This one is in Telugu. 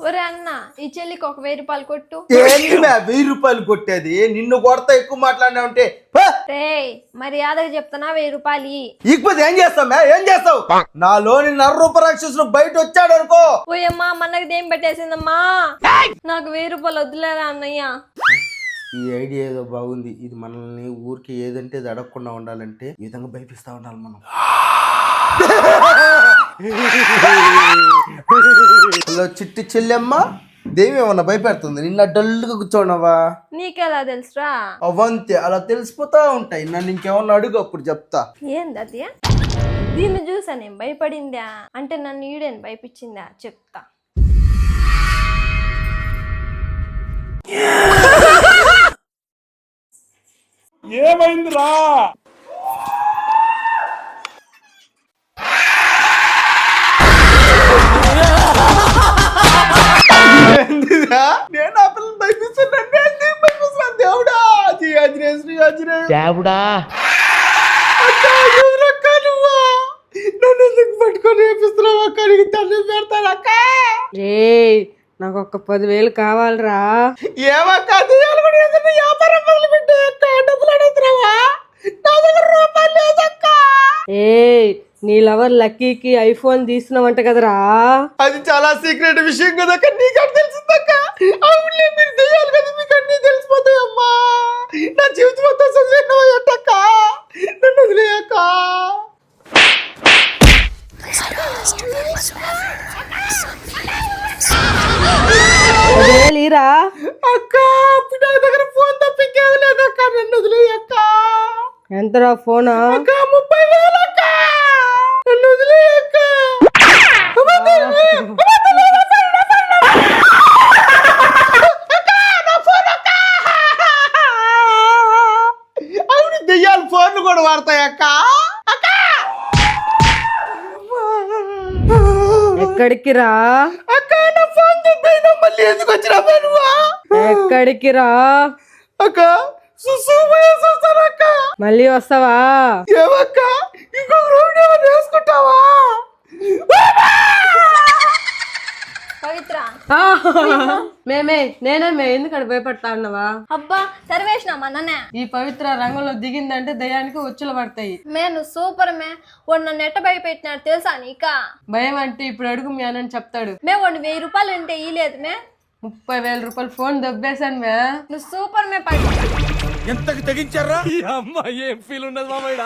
ఒరే అన్న ఈ చెల్లికి ఒక 1000 రూపాయలు కొట్టు. ఏంటి మ్యా 1000 రూపాయలు కొట్టేది? నిన్ను కొడతా ఎక్కువ మాట్లాడినా ఉంటే రేయ్ మర్యాదగా చెప్తున్నా 1000 రూపాయలు ఇకపోతే ఏం చేస్తావు మ్యా? ఏం చేస్తావు? నాలోని నర్రూప రాక్షసులు బయట వచ్చాడు అనుకో. ఓయమ్మా మనకి దేం పెట్టేసిందమ్మా. నాకు 1000 రూపాయలు వద్దులేరా అన్నయ్య. ఈ ఐడియా ఏదో బాగుంది. ఇది మనల్ని ఊరికి ఏదంటే అది అడగకుండా ఉండాలంటే ఈ విధంగా భయపిస్తా ఉండాలి మనం. హలో చిట్టి చెల్లెమ్మ, దేవి ఏమన్నా భయపెడుతుంది? నిన్న డల్గా కూర్చోనవా? నీకెలా తెలుసురా? అవంతే అలా తెలిసిపోతా ఉంటాయి. నన్ను ఇంకేమన్నా అడుగు, అప్పుడు చెప్తా. ఏందది? దీన్ని చూసా నేను భయపడిందా అంటే నన్ను ఈడేని భయపించిందా చెప్తా. ఏమైందిరా? నేను ఆ పిల్లలు భయపిస్తున్నాను. దేవుడా దేవుడా నన్ను ఎందుకు పట్టుకొని వేపిస్తున్నావు అక్క? నీకు తండ్రి పెడతాను అక్క. నాకు ఒక 10,000 కావాలరా. ఏమక్క దెయ్యాలు కూడా ఏదైనా వ్యాపారం మొదలు పెట్టే అక్క? డబ్బులు అడుగుతున్నావా? నా దగ్గర రూపాయలు లేదక్క. నీ లవర్ లక్కీకి ఐఫోన్ తీసినావంట కదరా. అది చాలా సీక్రెట్ విషయం కదక్క. నీకు తెలిసిందక్క. అవునులే, మీరు దెయ్యాలు కదా, మీకు అన్నీ తెలిసిపోతాయి అమ్మా. నా జీవితం మొత్తం చదివేటక్క. నన్ను వదిలేయక్క. లీరా అక్క అప్పుడు నా దగ్గర ఫోన్ తప్పింకేం లేదక్క. నన్ను వదిలేయక్క. ఎంతరా ఫోన్? అక్క 30,000 అక్క. నన్ను వదిలేయక్క. అవును, దెయ్యాలు ఫోన్లు కూడా వాడతాయక్క. ఎక్కడికి రా? అక్క నా ఫోన్ దుబ్బైనా మళ్ళీ ఎందుకు వచ్చినా నువ్వా? ఎక్కడికి రా? అక్క చూస్తానక్క. మళ్ళీ వస్తావా? ఏమక్క ఇంకొక రౌండ్ ఏమైనా వేసుకుంటావా? పవిత్ర నేనే ఎందుకంటే భయపడతా ఉన్నావా? అబ్బా సర్వేష్ మా నాన్న. ఈ పవిత్ర రంగంలో దిగిందంటే దయానికి ఉచ్చులు పడతాయి. నువ్వు సూపర్ మే. వాడు నన్ను ఎట్ట భయపెట్టినాడు తెలుసా నీక? భయం అంటే ఇప్పుడు అడుగు మీ అని చెప్తాడు. వాడు 1000 రూపాయలు అంటే ఇలేదు మే. 30,000 రూపాయలు ఫోన్ దొబ్బేశాను మే. నువ్వు సూపర్ మే. ఎంతకు తెగించారా? ఈ అమ్మాయి ఏం ఫీల్ ఉన్నది మామయ్య?